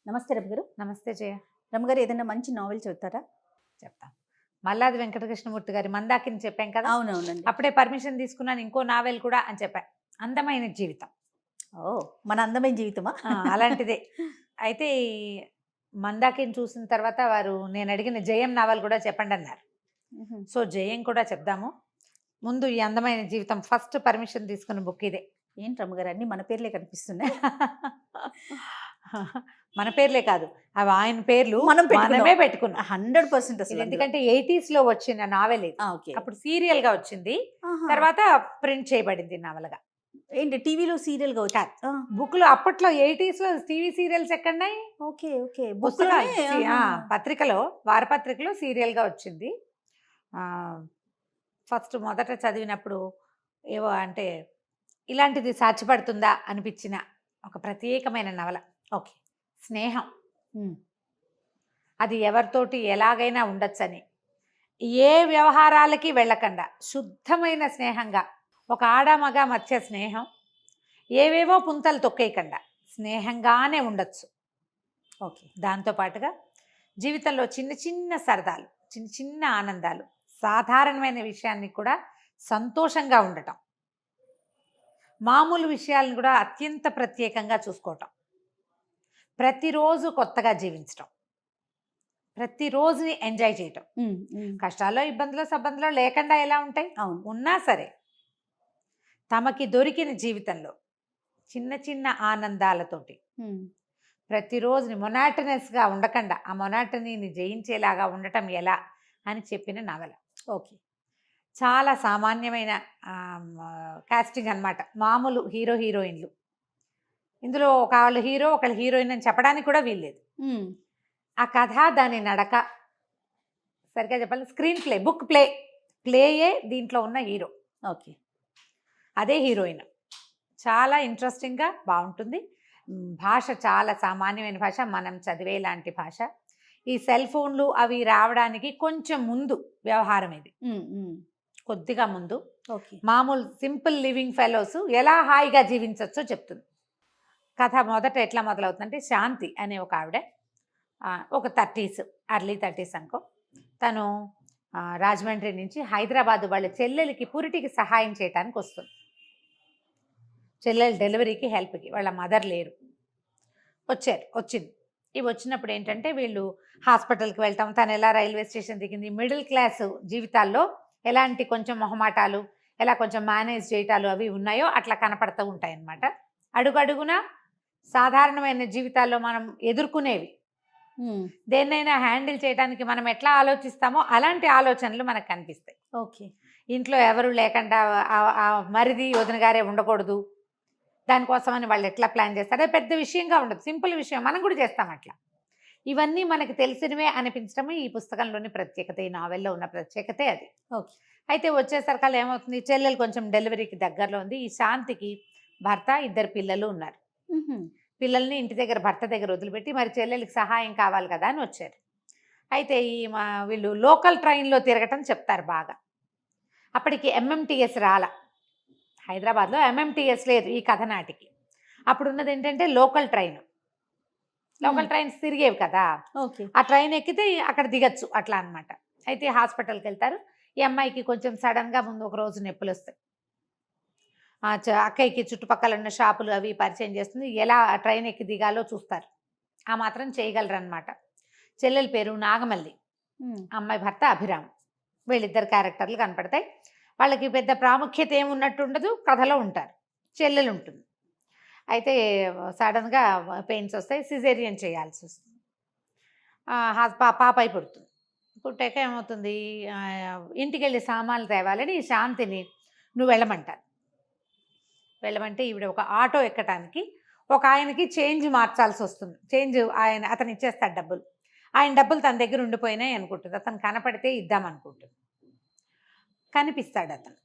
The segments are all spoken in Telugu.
నమస్తే రమ్మగారు. నమస్తే జయ. రమ్మగారు ఏదైనా మంచి నావెల్ చదువుతారా? చెప్తాను. మల్లాది వెంకటకృష్ణమూర్తి గారి 'మందాకిని' చెప్పాం కదా. అవునవునండి. అప్పుడే పర్మిషన్ తీసుకున్నాను ఇంకో నావెల్ కూడా అని చెప్పా. 'అందమైన జీవితం'. ఓహ్! మన అందమైన జీవితమా? అలాంటిదే. అయితే ఈ 'మందాకిని' చూసిన తర్వాత వారు నేను అడిగిన 'జయం' నావెల్ కూడా చెప్పండి అన్నారు. సో 'జయం' కూడా చెప్దాము. ముందు ఈ 'అందమైన జీవితం' ఫస్ట్ పర్మిషన్ తీసుకున్న బుక్ ఇదే. ఏంటి రమ్మగారు అన్ని మన పేర్లే కనిపిస్తున్నాయి. మన పేర్లే కాదు, అవి ఆయన పేర్లు మనమే మనమే పెట్టుకున్నాం. 100% అసలు. ఎందుకంటే 80s లో వచ్చిన నావెల్ ఇది. ఓకే. అప్పుడు సీరియల్ గా వచ్చింది, తర్వాత ప్రింట్ చేయబడింది నవలగా. ఏంటి టీవీలో సీరియల్ గా వచ్చారు? బుక్ లో అప్పట్లో 80s లో టీవీ సీరియల్స్ ఎక్కడున్నాయి? Okay okay. పత్రికలో, వారపత్రికలో సీరియల్ గా వచ్చింది. ఫస్ట్ మొదట చదివినప్పుడు ఏవో అంటే ఇలాంటిది సాధ్యపడుతుందా అనిపించిన ఒక ప్రత్యేకమైన నవల. ఓకే. స్నేహం అది ఎవరితోటి ఎలాగైనా ఉండొచ్చని, ఏ వ్యవహారాలకి వెళ్ళకుండా శుద్ధమైన స్నేహంగా, ఒక ఆడమగ మధ్య స్నేహం ఏవేవో పుంతలు తొక్కేయకుండా స్నేహంగానే ఉండొచ్చు. ఓకే. దాంతోపాటుగా జీవితంలో చిన్న చిన్న సరదాలు, చిన్న చిన్న ఆనందాలు, సాధారణమైన విషయాన్ని కూడా సంతోషంగా ఉండటం, మామూలు విషయాలను కూడా అత్యంత ప్రత్యేకంగా చూసుకోవటం, ప్రతిరోజు కొత్తగా జీవించటం, ప్రతిరోజుని ఎంజాయ్ చేయటం. కష్టాల్లో ఇబ్బందులు సబ్బందులు లేకుండా ఎలా ఉంటాయి? ఉన్నా సరే తమకి దొరికిన జీవితంలో చిన్న చిన్న ఆనందాలతోటి ప్రతిరోజుని మొనాటనస్గా ఉండకుండా ఆ మొనాటనీని జయించేలాగా ఉండటం ఎలా అని చెప్పిన నవల. ఓకే. చాలా సామాన్యమైన కాస్టింగ్ అన్నమాట. మామూలు హీరో హీరోయిన్లు. ఇందులో ఒకళ్ళు హీరో ఒకళ్ళు హీరోయిన్ అని చెప్పడానికి కూడా వీల్లేదు. ఆ కథ, దాని నడక, సరిగ్గా చెప్పాలి స్క్రీన్ ప్లే, బుక్ ప్లేయే దీంట్లో ఉన్న హీరో. ఓకే. అదే హీరోయిన్. చాలా ఇంట్రెస్టింగ్గా బాగుంటుంది. భాష చాలా సామాన్యమైన భాష, మనం చదివేలాంటి భాష. ఈ సెల్ ఫోన్లు అవి రావడానికి కొంచెం ముందు వ్యవహారం ఇది, కొద్దిగా ముందు. మామూలు సింపుల్ లివింగ్ ఫెలోస్ ఎలా హాయిగా జీవించవచ్చో చెప్తుంది. కథ మొదట ఎట్లా మొదలవుతుందంటే, శాంతి అనే ఒక ఆవిడ, ఒక 30s, ఎర్లీ 30s అనుకో, తను రాజమండ్రి నుంచి హైదరాబాద్ వాళ్ళ చెల్లెలకి పురిటికి సహాయం చేయడానికి వస్తుంది. చెల్లెలు డెలివరీకి హెల్ప్కి, వాళ్ళ మదర్ లేరు, వచ్చింది. ఇవి వచ్చినప్పుడు ఏంటంటే వీళ్ళు హాస్పిటల్కి వెళ్తాం, తను ఎలా రైల్వే స్టేషన్ దిగింది, మిడిల్ క్లాస్ జీవితాల్లో ఎలాంటి కొంచెం మొహమాటాలు, ఎలా కొంచెం మేనేజ్ చేయటాలు అవి ఉన్నాయో అట్లా కనపడుతూ ఉంటాయన్నమాట. అడుగడుగున సాధారణమైన జీవితాల్లో మనం ఎదుర్కొనేవి, దేన్నైనా హ్యాండిల్ చేయడానికి మనం ఎట్లా ఆలోచిస్తామో అలాంటి ఆలోచనలు మనకు కనిపిస్తాయి. ఓకే. ఇంట్లో ఎవరు లేకుండా మరిది వదిన గారే ఉండకూడదు, దానికోసమని వాళ్ళు ఎట్లా ప్లాన్ చేస్తారు, అదే పెద్ద విషయంగా ఉండదు, సింపుల్ విషయం, మనం కూడా చేస్తాం అట్లా. ఇవన్నీ మనకు తెలిసినవే అనిపించడమే ఈ పుస్తకంలోని ప్రత్యేకత, ఈ నావెల్లో ఉన్న ప్రత్యేకతే అది. ఓకే. అయితే వచ్చేసరికల్లా ఏమవుతుంది, చెల్లెలు కొంచెం డెలివరీకి దగ్గరలో ఉంది. ఈ శాంతికి భర్త, 2 పిల్లలు ఉన్నారు. పిల్లల్ని ఇంటి దగ్గర భర్త దగ్గర వదిలిపెట్టి మరి చెల్లెలకి సహాయం కావాలి కదా అని వచ్చారు. అయితే వీళ్ళు లోకల్ ట్రైన్లో తిరగటం చెప్తారు బాగా. అప్పటికి ఎంఎంటీఎస్ రాలా, హైదరాబాద్లో ఎంఎంటీఎస్ లేదు ఈ కథ నాటికి. అప్పుడు ఉన్నది ఏంటంటే లోకల్ ట్రైన్స్ తిరిగేవి కదా. ఆ ట్రైన్ ఎక్కితే అక్కడ దిగచ్చు అట్లా అనమాట. అయితే హాస్పిటల్కి వెళ్తారు. ఈ అమ్మాయికి కొంచెం సడన్గా ముందు ఒక రోజు నొప్పులు వస్తాయి. అక్కయ్యకి చుట్టుపక్కల ఉన్న షాపులు అవి పరిచయం చేస్తుంది, ఎలా ట్రైన్ ఎక్కి దిగాలో చూస్తారు. ఆ మాత్రం చేయగలరు అనమాట. చెల్లెల పేరు నాగమల్లి, అమ్మాయి భర్త అభిరామ్. వీళ్ళిద్దరు క్యారెక్టర్లు కనపడతాయి. వాళ్ళకి పెద్ద ప్రాముఖ్యత ఏమున్నట్టు ఉండదు, కథలో ఉంటారు. చెల్లెలు ఉంటుంది. అయితే సడన్గా పెయిన్స్ వస్తాయి, సిజేరియన్ చేయాల్సి వస్తుంది. పాపాయి పుడుతుంది. పుట్టాక ఏమవుతుంది, ఇంటికి వెళ్ళి సామాన్లు తేవాలని శాంతిని నువ్వు వెళ్ళమంటారు. వెళ్ళమంటే ఈవిడ ఒక ఆటో ఎక్కడానికి ఒక ఆయనకి చేంజ్ మార్చాల్సి వస్తుంది. చేంజ్ అతను ఇచ్చేస్తాడు డబ్బులు. ఆయన డబ్బులు తన దగ్గర ఉండిపోయినాయి అనుకుంటుంది. అతను కనపడితే ఇద్దామనుకుంటుంది. కనిపిస్తాడు అతను,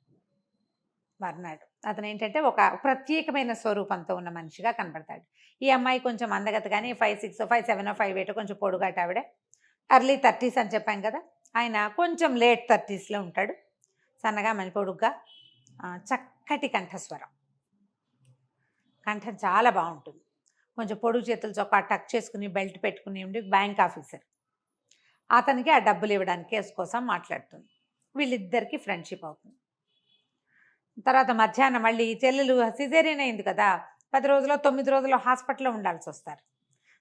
మర్నాడు. అతను ఏంటంటే ఒక ప్రత్యేకమైన స్వరూపంతో ఉన్న మనిషిగా కనపడతాడు. ఈ అమ్మాయి కొంచెం అందగత, కానీ 5'6", 5'7", 5'8", కొంచెం పొడుగాట ఆవిడ. ఎర్లీ 30s అని చెప్పాం కదా. ఆయన కొంచెం లేట్ 30sలో ఉంటాడు. సన్నగా మంచి పొడుగ్గా, చక్కటి కంఠస్వరం, కంఠం చాలా బాగుంటుంది. కొంచెం పొడుగు చేతులు చొక్కా టక్ చేసుకుని బెల్ట్ పెట్టుకుని ఉండి బ్యాంక్ ఆఫీసర్. అతనికి ఆ డబ్బులు ఇవ్వడానికి కేసు కోసం మాట్లాడుతుంది. వీళ్ళిద్దరికి ఫ్రెండ్షిప్ అవుతుంది. తర్వాత మధ్యాహ్నం మళ్ళీ చెల్లెలు సిజేరియన్ అయింది కదా, 10 రోజులు 9 రోజులు హాస్పిటల్లో ఉండాల్సి వస్తారు.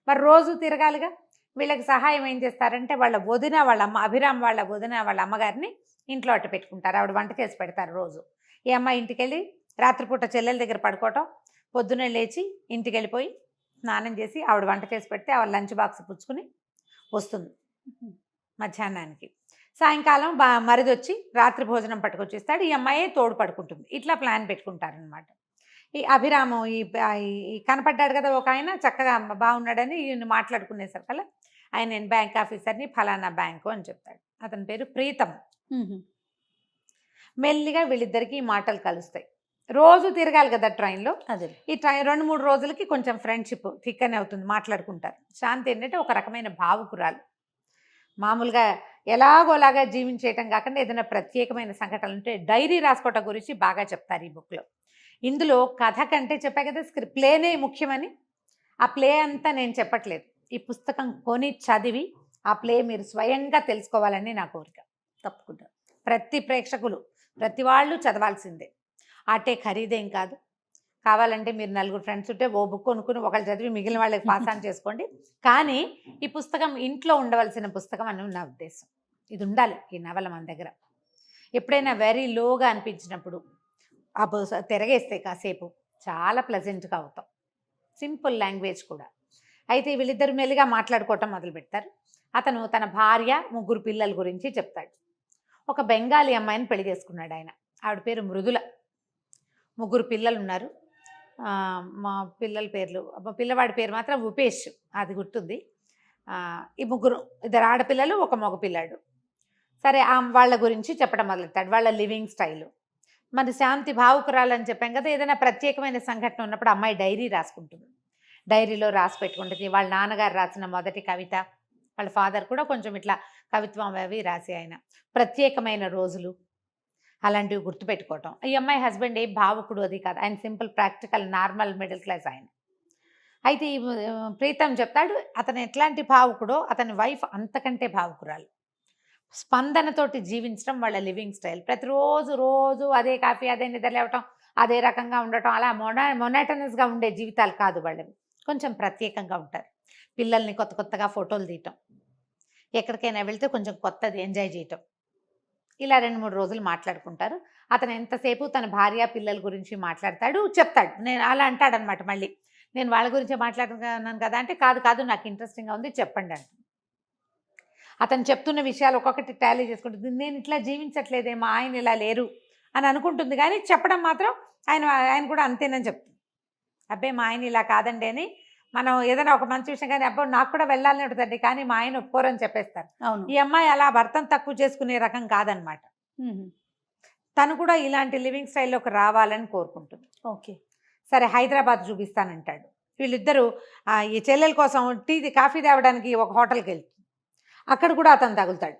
మరి రోజు తిరగాలిగా. వీళ్ళకి సహాయం ఏం చేస్తారంటే వాళ్ళ వదిన, వాళ్ళ అమ్మ, అభిరామ్ వాళ్ళ వదిన వాళ్ళ అమ్మగారిని ఇంట్లో అట్టు పెట్టుకుంటారు. ఆవిడ వంట చేసి పెడతారు రోజు. ఈ అమ్మాయి ఇంటికి వెళ్ళి రాత్రిపూట చెల్లెల దగ్గర పడుకోవటం, పొద్దున్నే లేచి ఇంటికి వెళ్ళిపోయి స్నానం చేసి ఆవిడ వంట చేసి పెడితే ఆవిడ లంచ్ బాక్స్ పుచ్చుకుని వస్తుంది మధ్యాహ్నానికి. సాయంకాలం మరిదొచ్చి రాత్రి భోజనం పట్టుకొచ్చిస్తాడు. ఈ అమ్మాయే తోడు పడుకుంటుంది. ఇట్లా ప్లాన్ పెట్టుకుంటారనమాట. ఈ అభిరాము ఈ కనపడ్డాడు కదా ఒక ఆయన, చక్కగా బాగున్నాడని ఈయన మాట్లాడుకునేసరికల్లా ఆయన నేను బ్యాంక్ ఆఫీసర్ని, ఫలానా బ్యాంకు అని చెప్తాడు. అతని పేరు ప్రీతం. మెల్లిగా వీళ్ళిద్దరికీ ఈ మాటలు కలుస్తాయి. రోజు తిరగాలి కదా ట్రైన్లో. అదే ఈ ట్రైన్ 2-3 రోజులకి కొంచెం ఫ్రెండ్షిప్ థిక్కనే అవుతుంది, మాట్లాడుకుంటారు. శాంతి ఏంటంటే ఒక రకమైన భావుకురాలు. మామూలుగా ఎలాగోలాగా జీవించేయటం కాకుండా ఏదైనా ప్రత్యేకమైన సంఘటనలు ఉంటే డైరీ రాసుకోవటం గురించి బాగా చెప్తారు ఈ బుక్లో. ఇందులో కథ కంటే చెప్పా కదా ప్లేనే ముఖ్యమని. ఆ ప్లే అంతా నేను చెప్పట్లేదు. ఈ పుస్తకం కొని చదివి ఆ ప్లే మీరు స్వయంగా తెలుసుకోవాలని నా కోరిక. తప్పకుండా ప్రతి ప్రేక్షకులు, ప్రతి వాళ్ళు చదవాల్సిందే. ఆటే ఖరీదేం కాదు. కావాలంటే మీరు 4 ఫ్రెండ్స్ ఉంటే ఓ బుక్ కొనుక్కుని ఒకళ్ళు చదివి మిగిలిన వాళ్ళకి పాస్ ఆన్ చేసుకోండి. కానీ ఈ పుస్తకం ఇంట్లో ఉండవలసిన పుస్తకం అని నా ఉద్దేశం. ఇది ఉండాలి ఈ నవల మన దగ్గర. ఎప్పుడైనా వెరీ లోగా అనిపించినప్పుడు ఆ తిరగేస్తే కాసేపు చాలా ప్లెజెంట్గా అవుతాం. సింపుల్ లాంగ్వేజ్ కూడా. అయితే వీళ్ళిద్దరు మెల్లిగా మాట్లాడుకోవటం మొదలు పెడతారు. అతను తన భార్య, 3 పిల్లల గురించి చెప్తాడు. ఒక బెంగాలీ అమ్మాయిని పెళ్లి చేసుకున్నాడు ఆయన. ఆవిడ పేరు మృదుల. 3 పిల్లలు ఉన్నారు. మా పిల్లల పేర్లు, పిల్లవాడి పేరు మాత్రం ఉపేష్, అది గుర్తుంది. ఈ 3 2 ఆడపిల్లలు, 1 మగ పిల్లాడు. సరే వాళ్ళ గురించి చెప్పడం మొదలెట్టాడు, వాళ్ళ లివింగ్ స్టైలు. మరి శాంతి భావుకురాలని చెప్పాం కదా, ఏదైనా ప్రత్యేకమైన సంఘటన ఉన్నప్పుడు అమ్మాయి డైరీ రాసుకుంటుంది. డైరీలో రాసి పెట్టుకుంటుంది. వాళ్ళ నాన్నగారు రాసిన మొదటి కవిత, వాళ్ళ ఫాదర్ కూడా కొంచెం ఇట్లా కవిత్వం అవి రాసి ఆయన. ప్రత్యేకమైన రోజులు అలాంటివి గుర్తుపెట్టుకోవటం. ఈ అమ్మాయి హస్బెండ్ ఏ భావుకుడు అది కాదు, ఆయన simple practical normal middle class ఆయన. అయితే ఈ ప్రీతం చెప్తాడు అతను ఎట్లాంటి భావుకుడో, అతని వైఫ్ అంతకంటే భావుకురాలు. స్పందనతోటి జీవించడం వాళ్ళ లివింగ్ స్టైల్. ప్రతిరోజు రోజు అదే కాఫీ, అదే నిద్ర లేవటం, అదే రకంగా ఉండటం, అలా మొనాటనస్గా ఉండే జీవితాలు కాదు వాళ్ళవి. కొంచెం ప్రత్యేకంగా ఉంటారు. పిల్లల్ని కొత్త కొత్తగా ఫోటోలు తీయటం, ఎక్కడికైనా వెళ్తే కొంచెం కొత్తది ఎంజాయ్ చేయటం, ఇలా 2-3 రోజులు మాట్లాడుకుంటారు. అతను ఎంతసేపు తన భార్య పిల్లల గురించి మాట్లాడతాడు, చెప్తాడు. నేను అలా అంటాడనమాట. మళ్ళీ నేను వాళ్ళ గురించే మాట్లాడుతున్నాను కదా అంటే, కాదు నాకు ఇంట్రెస్టింగ్గా ఉంది చెప్పండి అంట. అతను చెప్తున్న విషయాలు ఒక్కొక్కటి టాలీ చేసుకుంటుంది. నేను ఇట్లా జీవించట్లేదే, మా ఆయన ఇలా లేరు అని అనుకుంటుంది. కానీ చెప్పడం మాత్రం ఆయన కూడా అంతేనని చెప్తుంది. అబ్బాయి మా ఆయన ఇలా కాదండి అని. మనం ఏదైనా ఒక మంచి విషయం కానీ అబ్బాయి నాకు కూడా వెళ్ళాలని ఉంటుందండి, కానీ మా ఆయన ఒప్పుకోరని చెప్పేస్తారు. ఈ అమ్మాయి అలా భర్తను తక్కువ చేసుకునే రకం కాదనమాట. తను కూడా ఇలాంటి లివింగ్ స్టైల్లోకి రావాలని కోరుకుంటుంది. ఓకే, సరే హైదరాబాద్ చూపిస్తానంటాడు. వీళ్ళిద్దరూ ఈ చెల్లెల కోసం కాఫీ తేవడానికి ఒక హోటల్కి వెళ్తుంది. అక్కడ కూడా అతను తగులుతాడు.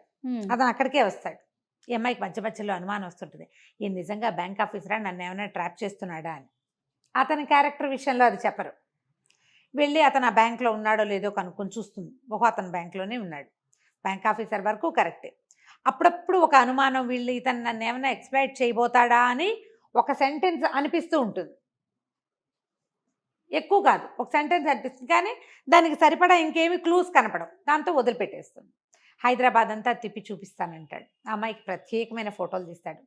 అతను అక్కడికే వస్తాడు. ఈ అమ్మాయికి మధ్య మధ్యలో అనుమానం వస్తుంటుంది, ఈ నిజంగా బ్యాంక్ ఆఫీసరా, నన్ను ఏమైనా ట్రాప్ చేస్తున్నాడా అని. అతని క్యారెక్టర్ విషయంలో అది చెప్పరు. వెళ్ళి అతను ఆ బ్యాంక్లో ఉన్నాడో లేదో కనుక్కొని చూస్తుంది. అతను బ్యాంక్లోనే ఉన్నాడు. బ్యాంక్ ఆఫీసర్ వరకు కరెక్టే. అప్పుడప్పుడు ఒక అనుమానం, వీళ్ళు ఇతను నన్ను ఏమైనా ఎక్స్ప్లాయిట్ చేయబోతాడా అని ఒక సెంటెన్స్ అనిపిస్తూ ఉంటుంది. ఎక్కువ కాదు, ఒక సెంటెన్స్ అనిపిస్తుంది, కానీ దానికి సరిపడా ఇంకేమి క్లూస్ కనపడవు. దాంతో వదిలిపెట్టేస్తుంది. హైదరాబాద్ అంతా తిప్పి చూపిస్తానంటాడు. ఆ అమ్మాయికి ప్రత్యేకమైన ఫోటోలు తీస్తాడు.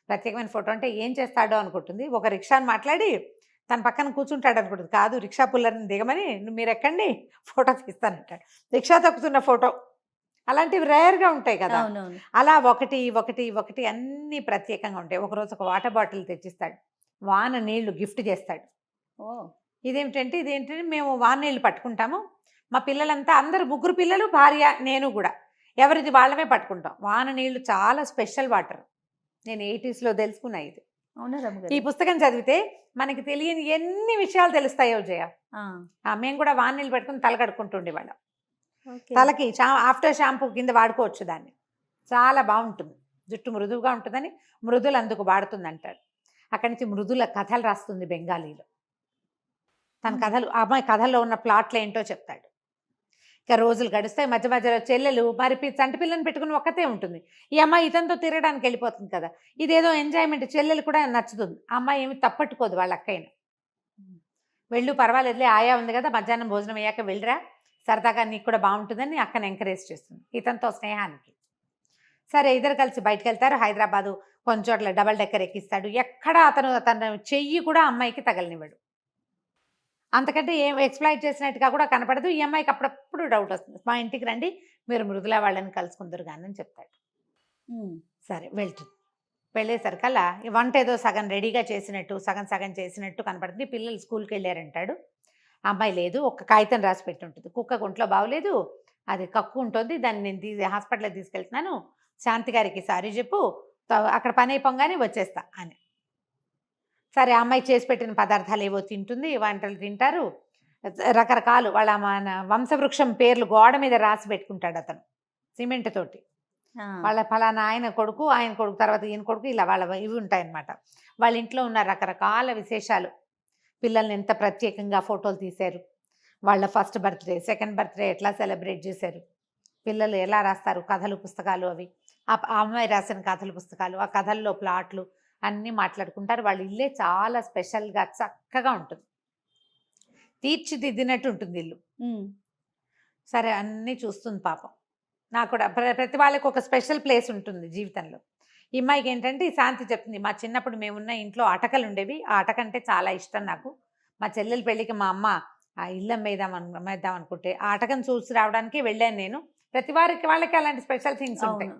ప్రత్యేకమైన ఫోటో అంటే ఏం చేస్తాడో అనుకుంటుంది. ఒక రిక్షాని మాట్లాడి తన పక్కన కూర్చుంటాడు అనుకుంటుంది. కాదు, రిక్షా పుల్లర్ని దిగమని, మీరు ఎక్కండి ఫోటో తీస్తానంటాడు. రిక్షా తొక్కుతున్న ఫోటో, అలాంటివి రేర్గా ఉంటాయి కదా. అలా ఒకటి అన్నీ ప్రత్యేకంగా ఉంటాయి. ఒకరోజు ఒక వాటర్ బాటిల్ తెచ్చిస్తాడు. వాన నీళ్లు గిఫ్ట్ చేస్తాడు. ఇదేంటంటే మేము వాన నీళ్ళు పట్టుకుంటాము, మా పిల్లలంతా అందరూ 3 పిల్లలు, భార్య, నేను కూడా ఎవరిది వాళ్ళమే పట్టుకుంటాం. వాన నీళ్లు చాలా స్పెషల్ వాటర్. నేను 80sలో తెలుసుకున్నా ఇది. ఈ పుస్తకం చదివితే మనకి తెలియని ఎన్ని విషయాలు తెలుస్తాయో జయ. మేము కూడా వాన నీళ్ళు పెట్టుకుని తల కడుక్కుంటుండే వాళ్ళం. తలకి ఆఫ్టర్ షాంపూ కింద వాడుకోవచ్చు దాన్ని. చాలా బాగుంటుంది, జుట్టు మృదువుగా ఉంటుందని మృదులు అందుకు వాడుతుంది అంటారు. అక్కడి నుంచి మృదుల కథలు రాస్తుంది బెంగాలీలో. తన కథలు, ఆ అమ్మాయి కథల్లో ఉన్న ప్లాట్లు ఏంటో చెప్తాడు. ఇక రోజులు గడుస్తాయి. మధ్య మధ్యలో చెల్లెలు మరి చంటి పిల్లని పెట్టుకుని ఒక్కతే ఉంటుంది. ఈ అమ్మాయి ఇతనితో తిరగడానికి వెళ్ళిపోతుంది కదా, ఇదేదో ఎంజాయ్మెంట్ చెల్లెలు కూడా నచ్చుతుంది. ఆ అమ్మాయి ఏమి తప్పట్టుకోదు వాళ్ళ అక్కయ్యను. వెళ్ళు పర్వాలేదులే, ఆయా ఉంది కదా, మధ్యాహ్నం భోజనం అయ్యాక వెళ్ళిరా, సరదాగా నీకు కూడా బాగుంటుందని అక్కని ఎంకరేజ్ చేస్తుంది ఇతనితో స్నేహానికి. సరే ఇద్దరు కలిసి బయటకు వెళ్తారు. హైదరాబాదు కొన్ని చోట్ల డబల్ డెక్కర్ ఎక్కిస్తాడు. ఎక్కడ అతను తన చెయ్యి కూడా అమ్మాయికి తగలనివ్వడు. అంతకంటే ఏం ఎక్స్‌ప్లాయిట్ చేసినట్టుగా కూడా కనపడదు. ఈ అమ్మాయికి అప్పుడప్పుడు డౌట్ వస్తుంది. మా ఇంటికి రండి, మీరు మృదుల వాళ్ళని కలుసుకుందురు గాని అని చెప్తాడు. సరే వెళ్తుంది. వెళ్ళేసరికల్లా ఈ వంట ఏదో సగం రెడీగా చేసినట్టు, సగం సగం చేసినట్టు కనపడుతుంది. పిల్లలు స్కూల్కి వెళ్ళారంటాడు. ఆ అమ్మాయి లేదు, ఒక కాగితం రాసి పెట్టి ఉంటుంది. కుక్క ఒంట్లో బాగోలేదు, అది కక్కు ఉంటుంది, దాన్ని నేను హాస్పిటల్కి తీసుకెళ్తున్నాను, శాంతి గారికి సారీ చెప్పు, అక్కడ పని అయిపోగానే వచ్చేస్తా అని. సరే అమ్మాయి చేసి పెట్టిన పదార్థాలు ఏవో తింటుంది, వంటలు తింటారు. రకరకాలు వాళ్ళ మన వంశవృక్షం పేర్లు గోడ మీద రాసి పెట్టుకుంటాడు అతను సిమెంట్ తోటి. వాళ్ళ ఫలానా ఆయన కొడుకు తర్వాత ఈయన కొడుకు, ఇలా వాళ్ళ ఇవి ఉంటాయన్నమాట. వాళ్ళ ఇంట్లో ఉన్న రకరకాల విశేషాలు, పిల్లల్ని ఎంత ప్రత్యేకంగా ఫోటోలు తీశారు, వాళ్ళ ఫస్ట్ బర్త్డే సెకండ్ బర్త్డే ఎట్లా సెలబ్రేట్ చేశారు, పిల్లలు ఎలా రాస్తారు కథలు పుస్తకాలు, అవి ఆ అమ్మాయి రాసిన కథల పుస్తకాలు, ఆ కథల్లో ప్లాట్లు అన్నీ మాట్లాడుకుంటారు. వాళ్ళ ఇల్లే చాలా స్పెషల్గా చక్కగా ఉంటుంది, తీర్చిదిద్దినట్టు ఉంటుంది ఇల్లు. సరే అన్నీ చూస్తుంది పాపం. నాకు కూడా ప్రతి వాళ్ళకి ఒక స్పెషల్ ప్లేస్ ఉంటుంది జీవితంలో. ఈ అమ్మాయికి ఏంటంటే ఈ శాంతి చెప్తుంది, మా చిన్నప్పుడు మేమున్న ఇంట్లో అటకలు ఉండేవి, ఆ అటక అంటే చాలా ఇష్టం నాకు. మా చెల్లెల పెళ్ళికి మా అమ్మ ఆ ఇల్లు అమ్మేద్దాం అనుకుంటే ఆ అటకను చూసి రావడానికి వెళ్ళాను నేను. ప్రతి వాళ్ళకి అలాంటి స్పెషల్ థింగ్స్ ఉంటాయి.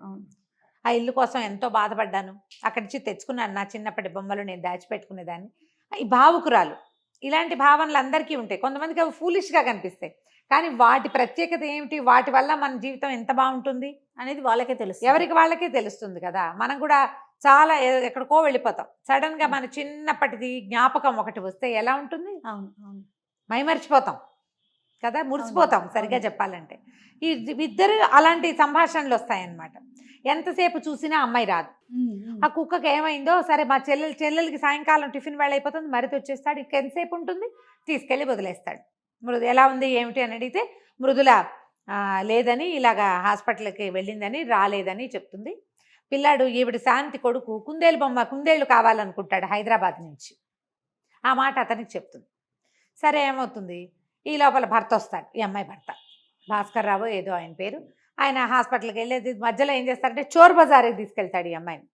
ఆ ఇల్లు కోసం ఎంతో బాధపడ్డాను, అక్కడి నుంచి తెచ్చుకున్నాను నా చిన్నప్పటి బొమ్మలు నేను దాచిపెట్టుకునేదాన్ని. ఈ భావుకురాలు, ఇలాంటి భావనలు అందరికీ ఉంటాయి. కొంతమందికి అవి ఫూలిష్గా కనిపిస్తాయి, కానీ వాటి ప్రత్యేకత ఏమిటి, వాటి వల్ల మన జీవితం ఎంత బాగుంటుంది అనేది వాళ్ళకే తెలుసు, ఎవరికి వాళ్ళకే తెలుస్తుంది కదా. మనం కూడా చాలా ఎక్కడికో వెళ్ళిపోతాం, సడన్గా మన చిన్నప్పటిది జ్ఞాపకం ఒకటి వస్తే ఎలా ఉంటుంది, మైమర్చిపోతాం కదా, మురిసిపోతాం సరిగ్గా చెప్పాలంటే. ఈ ఇద్దరు అలాంటి సంభాషణలు వస్తాయన్నమాట. ఎంతసేపు చూసినా అమ్మాయి రాదు. ఆ కుక్కకి ఏమైందో, సరే మా చెల్లెలకి సాయంకాలం టిఫిన్ వేళ అయిపోతుంది, మరిది వచ్చేస్తాడు, ఇంక ఎంతసేపు ఉంటుంది, తీసుకెళ్ళి వదిలేస్తాడు. ఎలా ఉంది ఏమిటి అని అడిగితే మృదుల లేదని, ఇలాగా హాస్పిటల్కి వెళ్ళిందని, రాలేదని చెప్తుంది. పిల్లాడు ఈవిడ శాంతి కొడుకు కుందేళ్ళు కావాలనుకుంటాడు హైదరాబాద్ నుంచి, ఆ మాట అతనికి చెప్తుంది. సరే ఏమవుతుంది, ఈ లోపల భర్త వస్తాడు, ఈ అమ్మాయి భర్త భాస్కర్ రావు ఏదో ఆయన పేరు. ఆయన హాస్పిటల్కి వెళ్ళేది మధ్యలో ఏం చేస్తారంటే చోర్ బజార్కి తీసుకెళ్తాడు ఈ అమ్మాయిని.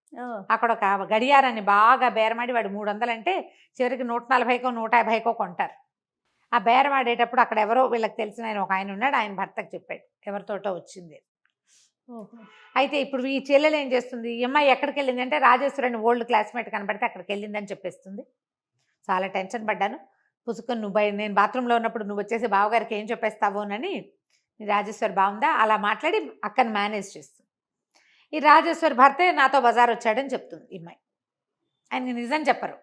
అక్కడ ఒక గడియారాన్ని బాగా బేరమాడి, వాడు 300 అంటే చివరికి 140కో 150కో కొంటారు. ఆ బేరమాడేటప్పుడు అక్కడ ఎవరో వీళ్ళకి తెలిసిన ఆయన ఒక ఆయన ఉన్నాడు, ఆయన భర్తకు చెప్పాడు ఎవరితోటో వచ్చింది. అయితే ఇప్పుడు ఈ చెల్లెలు ఏం చేస్తుంది, ఈ అమ్మాయి ఎక్కడికి వెళ్ళింది అంటే రాజేశ్వరిని ఓల్డ్ క్లాస్మేట్ కనబడితే అక్కడికి వెళ్ళిందని చెప్పేస్తుంది. చాలా టెన్షన్ పడ్డాను, పుసుకొని నేను బాత్రూంలో ఉన్నప్పుడు నువ్వు వచ్చేసి బావగారికి ఏం చెప్పేస్తావోనని, రాజేశ్వరి బాగుందా అలా మాట్లాడి అక్కని మేనేజ్ చేస్తుంది. ఈ రాజేశ్వరి భర్తే నాతో బజార్ వచ్చాడని చెప్తుంది ఈ అమ్మాయి. ఆయన నిజం చెప్పరు,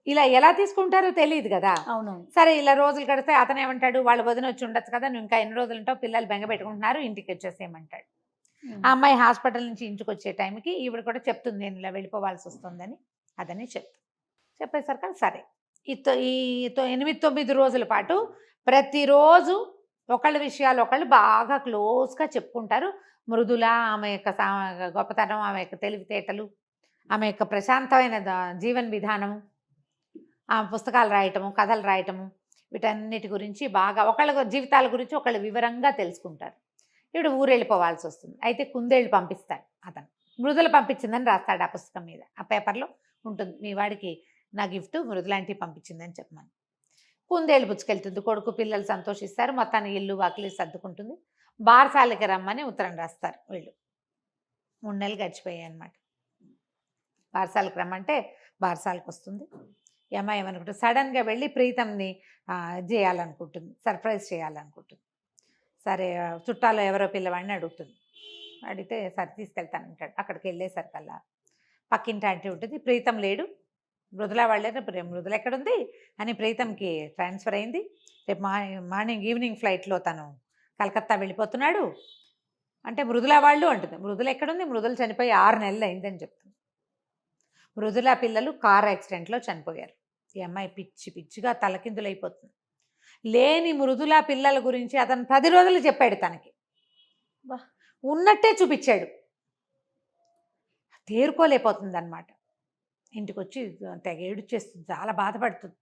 ఇలా ఎలా తీసుకుంటారో తెలియదు కదా. అవునవును. సరే ఇలా రోజులు గడిస్తే అతను ఏమంటాడు, వాళ్ళ వదిన వచ్చి ఉండొచ్చు కదా, నువ్వు ఇంకా ఎన్ని రోజులు ఉంటావు, పిల్లలు బెంగ పెట్టుకుంటున్నారు, ఇంటికి వచ్చేసేయమంటాడు. ఆ అమ్మాయి హాస్పిటల్ నుంచి ఇంటికి వచ్చే టైంకి ఈవిడ కూడా చెప్తుంది, నేను ఇలా వెళ్ళిపోవాల్సి వస్తుందని. అదని చెప్పేసరికి సరే ఈ 8-9 రోజుల పాటు ప్రతిరోజు ఒకళ్ళ విషయాలు ఒకళ్ళు బాగా క్లోజ్గా చెప్పుకుంటారు. మృదుల ఆమె యొక్క గొప్పతనం, ఆమె యొక్క తెలివితేటలు, ఆమె యొక్క ప్రశాంతమైన జీవన విధానము, ఆమె పుస్తకాలు రాయటము, కథలు రాయటము, వీటన్నిటి గురించి బాగా ఒకళ్ళ జీవితాల గురించి ఒకళ్ళు వివరంగా తెలుసుకుంటారు. ఇప్పుడు ఊరు వెళ్ళిపోవాల్సి వస్తుంది. అయితే కుందేళ్ళు పంపిస్తాడు అతను, మృదుల పంపించిందని రాస్తాడు ఆ పుస్తకం మీద, ఆ పేపర్లో ఉంటుంది, మీ వాడికి నా గిఫ్ట్ మృదులాంటివి పంపించిందని చెప్పమని. కుందేళ్ళు పుచ్చుకెళ్తుంది, కొడుకు పిల్లలు సంతోషిస్తారు, మొత్తాన్ని ఇల్లు వాకిలి సర్దుకుంటుంది. బారసాలకి రమ్మని ఉత్తరం రాస్తారు వీళ్ళు. 3 నెలలు గడిచిపోయాయి అనమాట. బారసాలకు రమ్మంటే బారసాలకు వస్తుంది. ఈ అమ్మాయి ఏమనుకుంటుంది, సడన్గా వెళ్ళి ప్రీతంని చేయాలనుకుంటుంది, సర్ప్రైజ్ చేయాలనుకుంటుంది. సరే చుట్టాలో ఎవరో పిల్లవాడిని అడుగుతుంది, అడిగితే సరే తీసుకెళ్తానంటాడు. అక్కడికి వెళ్ళేసరికల్లా పక్కింటి ఆంటీ ఉంటుంది, ప్రీతం లేడు, మృదుల వాళ్ళేనా, మృదుల ఎక్కడుంది అని ప్రీతంకి ట్రాన్స్ఫర్ అయింది, రేపు మార్నింగ్ ఈవినింగ్ ఫ్లైట్లో తను కలకత్తా వెళ్ళిపోతున్నాడు అంటే మృదుల వాళ్ళు అంటుంది. మృదుల ఎక్కడుంది, మృదుల చనిపోయి 6 నెలలు అయిందని చెప్తుంది. మృదుల పిల్లలు కార్ యాక్సిడెంట్లో చనిపోయారు. ఈ అమ్మాయి పిచ్చిగా తలకిందులైపోతుంది. లేని మృదుల పిల్లల గురించి అతను 10 రోజులు చెప్పాడు తనకి. వా. ఉన్నట్టే చూపించాడు. తేరుకోలేకపోతుంది అనమాట. ఇంటికి వచ్చి తెగ ఏడుచేస్తుంది, చాలా బాధపడుతుంది.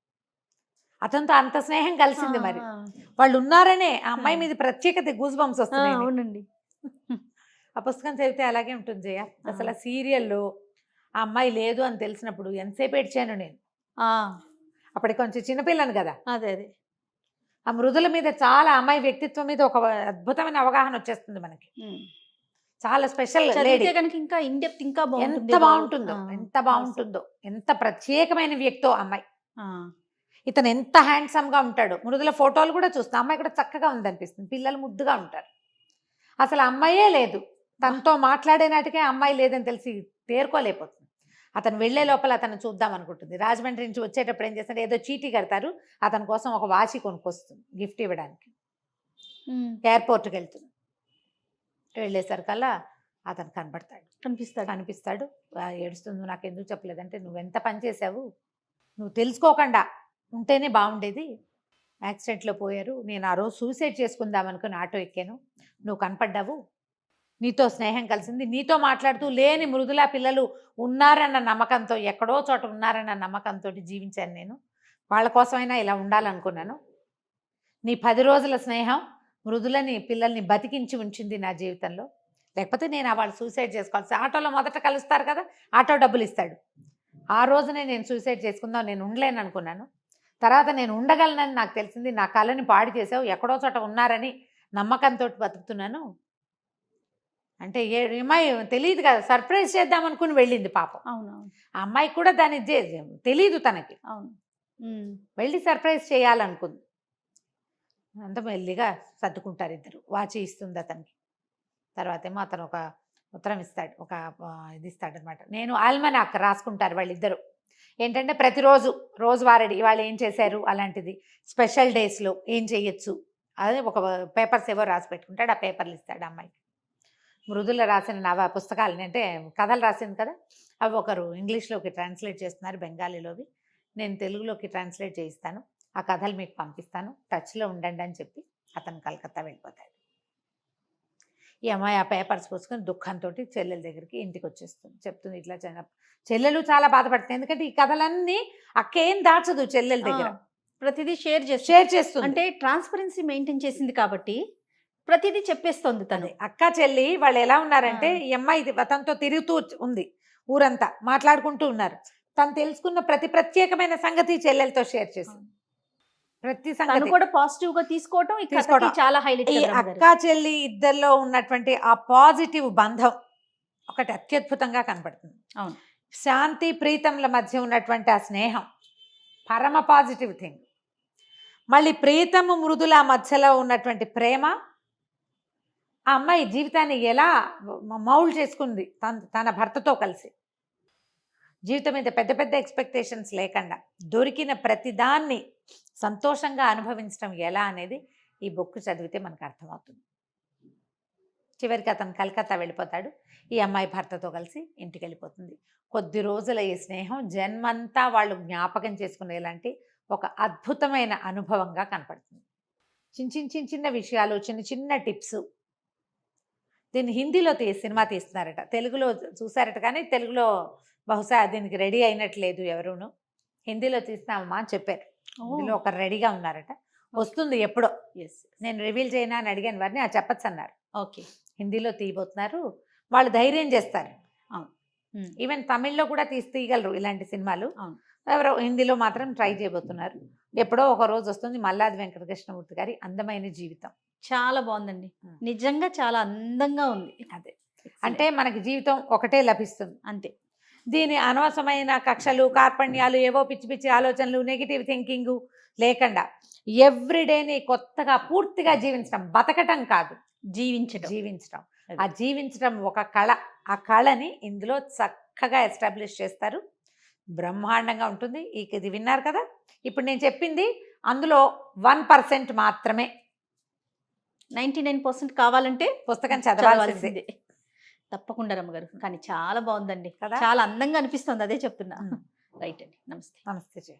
అతనితో అంత స్నేహం కలిసింది. మరి వాళ్ళు ఉన్నారనే ఆ అమ్మాయి మీద ప్రత్యేకత గూస్ బంప్స్ వస్తున్నాయి. అవునండి. ఆ పుస్తకం చదివితే అలాగే ఉంటుంది జయ. అసలు ఆ సీరియల్లో ఆ అమ్మాయి లేదు అని తెలిసినప్పుడు ఎంతసేపు ఏడ్చాను నేను. అప్పటికి కొంచెం చిన్నపిల్లను కదా. అదే అదే. ఆ మృదుల మీద చాలా, అమ్మాయి వ్యక్తిత్వం మీద ఒక అద్భుతమైన అవగాహన వచ్చేస్తుంది మనకి. చాలా స్పెషల్ లేడీ. కనుక ఇంకా ఇన్ డెప్త్ ఇంకా ఎంత బాగుంటుందో, ఎంత బాగుంటుందో, ఎంత ప్రత్యేకమైన వ్యక్తో అమ్మాయి. ఇతను ఎంత హ్యాండ్సమ్ గా ఉంటాడు. మృదుల ఫోటోలు కూడా చూస్తాం, అమ్మాయి కూడా చక్కగా ఉందనిపిస్తుంది. పిల్లలు ముద్దుగా ఉంటారు. అసలు అమ్మాయే లేదు. తనతో మాట్లాడే నాటికే అమ్మాయి లేదని తెలిసి తేరుకోలేకపోతుంది. అతను వెళ్లే లోపల అతను చూద్దాం అనుకుంటుంది. రాజమండ్రి నుంచి వచ్చేటప్పుడు ఏం చేస్తాడు, ఏదో చీటీ కడతారు, అతని కోసం ఒక వాచి కొనుక్కొస్తుంది గిఫ్ట్ ఇవ్వడానికి. ఎయిర్పోర్ట్కి వెళ్తుంది. వెళ్ళేసరికల్లా అతను కనిపిస్తాడు. ఏడుస్తుంది, నువ్వు నాకు ఎందుకు చెప్పలేదంటే, నువ్వెంత పని చేసావు, నువ్వు తెలుసుకోకుండా ఉంటేనే బాగుండేది. యాక్సిడెంట్లో పోయారు, నేను ఆ రోజు సూసైడ్ చేసుకుందాం అనుకుని ఆటో ఎక్కాను, నువ్వు కనపడ్డావు, నీతో స్నేహం కలిసింది, నీతో మాట్లాడుతూ లేని మృదుల పిల్లలు ఉన్నారన్న నమ్మకంతో, ఎక్కడో చోట ఉన్నారన్న నమ్మకంతో జీవించాను నేను. వాళ్ళ కోసమైనా ఇలా ఉండాలనుకున్నాను. నీ 10 రోజుల స్నేహం మృదులని పిల్లల్ని బతికించి ఉంచింది నా జీవితంలో. లేకపోతే నేను వాళ్ళు సూసైడ్ చేసుకోవాల్సి. ఆటోలో మొదట కలుస్తారు కదా, ఆటో డబ్బులు ఇస్తాడు. ఆ రోజునే నేను సూసైడ్ చేసుకుందాం, నేను ఉండలేను అనుకున్నాను. తర్వాత నేను ఉండగలనని నాకు తెలిసింది. నా కళని పాడు చేసావు, ఎక్కడో చోట ఉన్నారని నమ్మకంతో బతుకుతున్నాను అంటే అమ్మాయి తెలియదు కదా, సర్ప్రైజ్ చేద్దాం అనుకుని వెళ్ళింది పాపం. అవునవును. ఆ అమ్మాయికి కూడా దాని తెలియదు తనకి. అవును. వెళ్ళి సర్ప్రైజ్ చేయాలనుకుంది. అంత మెల్లిగా సర్దుకుంటారు ఇద్దరు. వాచి ఇస్తుంది అతనికి. తర్వాత ఏమో అతను ఒక ఉత్తరం ఇస్తాడు, ఒక ఇది ఇస్తాడు అనమాట. నేను ఆల్మనాక్ రాసుకుంటారు వాళ్ళిద్దరు. ఏంటంటే ప్రతిరోజు రోజువారీ వాళ్ళు ఏం చేశారు అలాంటిది, స్పెషల్ డేస్లో ఏం చేయొచ్చు అదే ఒక పేపర్స్ ఏవో రాసి పెట్టుకుంటాడు. ఆ పేపర్లు ఇస్తాడు అమ్మాయికి. మృదుల రాసిన పుస్తకాలని, అంటే కథలు రాసింది కదా, అవి ఒకరు ఇంగ్లీష్లోకి ట్రాన్స్లేట్ చేస్తున్నారు, బెంగాలీలోవి. నేను తెలుగులోకి ట్రాన్స్లేట్ చేయిస్తాను, ఆ కథలు మీకు పంపిస్తాను, టచ్లో ఉండండి అని చెప్పి అతను కలకత్తా వెళ్ళిపోతాడు. ఈ అమ్మాయి ఆ పేపర్స్ పుచ్చుకొని దుఃఖంతో చెల్లెల దగ్గరికి ఇంటికి వచ్చేస్తుంది. చెప్తుంది ఇట్లా చెల్లెలు చాలా బాధపడుతుంది. ఎందుకంటే ఈ కథలన్నీ అక్కేం దాచదు చెల్లెల దగ్గర, ప్రతిదీ షేర్ చేస్తుంది. అంటే ట్రాన్స్పరెన్సీ మెయింటైన్ చేసింది కాబట్టి ప్రతిదీ చెప్పేస్తుంది తను. అక్క చెల్లి వాళ్ళు ఎలా ఉన్నారంటే, ఈ అమ్మాయి తనతో తిరుగుతూ ఉంది, ఊరంతా మాట్లాడుకుంటూ ఉన్నారు. తను తెలుసుకున్న ప్రతి ప్రత్యేకమైన సంగతి చెల్లెలతో షేర్ చేసింది. ప్రతి సంగతి కూడా పాజిటివ్ గా తీసుకోవటం చాలా హైలైట్. ఈ అక్క చెల్లి ఇద్దరిలో ఉన్నటువంటి ఆ పాజిటివ్ బంధం ఒకటి అత్యద్భుతంగా కనపడుతుంది. అవును. శాంతి ప్రీతంల మధ్య ఉన్నటువంటి ఆ స్నేహం పరమ పాజిటివ్ థింగ్. మళ్ళీ ప్రీతము మృదుల మధ్యలో ఉన్నటువంటి ప్రేమ, ఆ అమ్మాయి జీవితాన్ని ఎలా మౌల్డ్ చేసుకుంది తన భర్తతో కలిసి. జీవితం మీద పెద్ద పెద్ద ఎక్స్పెక్టేషన్స్ లేకుండా దొరికిన ప్రతిదాన్ని సంతోషంగా అనుభవించడం ఎలా అనేది ఈ బుక్ చదివితే మనకు అర్థమవుతుంది. చివరికి అతను కలకత్తా వెళ్ళిపోతాడు. ఈ అమ్మాయి భర్తతో కలిసి ఇంటికి వెళ్ళిపోతుంది. కొద్ది రోజుల ఈ స్నేహం జన్మంతా వాళ్ళు జ్ఞాపకం చేసుకునేలాంటి ఒక అద్భుతమైన అనుభవంగా కనపడుతుంది. చిన్న చిన్న విషయాలు, చిన్న చిన్న టిప్స్. దీన్ని హిందీలో సినిమా తీస్తున్నారట, తెలుగులో చూసారట, కానీ తెలుగులో బహుశా దీనికి రెడీ అయినట్లేదు ఎవరును. హిందీలో తీస్తున్నామమ్మా అని చెప్పారు. హిందీలో ఒకరు రెడీగా ఉన్నారట, వస్తుంది ఎప్పుడో. నేను రివీల్ చేయనా అని అడిగాను వారిని, ఆ చెప్పచ్చు అన్నారు. ఓకే, హిందీలో తీయబోతున్నారు, వాళ్ళు ధైర్యం చేస్తారు. ఈవెన్ తమిళ్లో కూడా తీయగలరు ఇలాంటి సినిమాలు. ఎవరో హిందీలో మాత్రం ట్రై చేయబోతున్నారు. ఎప్పుడో ఒక రోజు వస్తుంది. మల్లాది వెంకటకృష్ణమూర్తి గారి అందమైన జీవితం చాలా బాగుందండి, నిజంగా చాలా అందంగా ఉంది. అదే అంటే మనకి జీవితం ఒకటే లభిస్తుంది అంతే. దీని అనవసరమైన కక్షలు, కార్పణ్యాలు, ఏవో పిచ్చి పిచ్చి ఆలోచనలు, నెగిటివ్ థింకింగ్ లేకుండా ఎవ్రీడేని కొత్తగా పూర్తిగా జీవించడం, బతకటం కాదు, జీవించడం. ఆ జీవించడం ఒక కళ. ఆ కళని ఇందులో చక్కగా ఎస్టాబ్లిష్ చేస్తారు. బ్రహ్మాండంగా ఉంటుంది. ఇది విన్నారు కదా. ఇప్పుడు నేను చెప్పింది అందులో 1% మాత్రమే. 99% కావాలంటే పుస్తకం చదవాల్సిందే. తప్పకుండా రమ్మగారు. కానీ చాలా బాగుందండి, చాలా అందంగా అనిపిస్తుంది, అదే చెప్తున్నా. రైట్ అండి, నమస్తే. నమస్తే.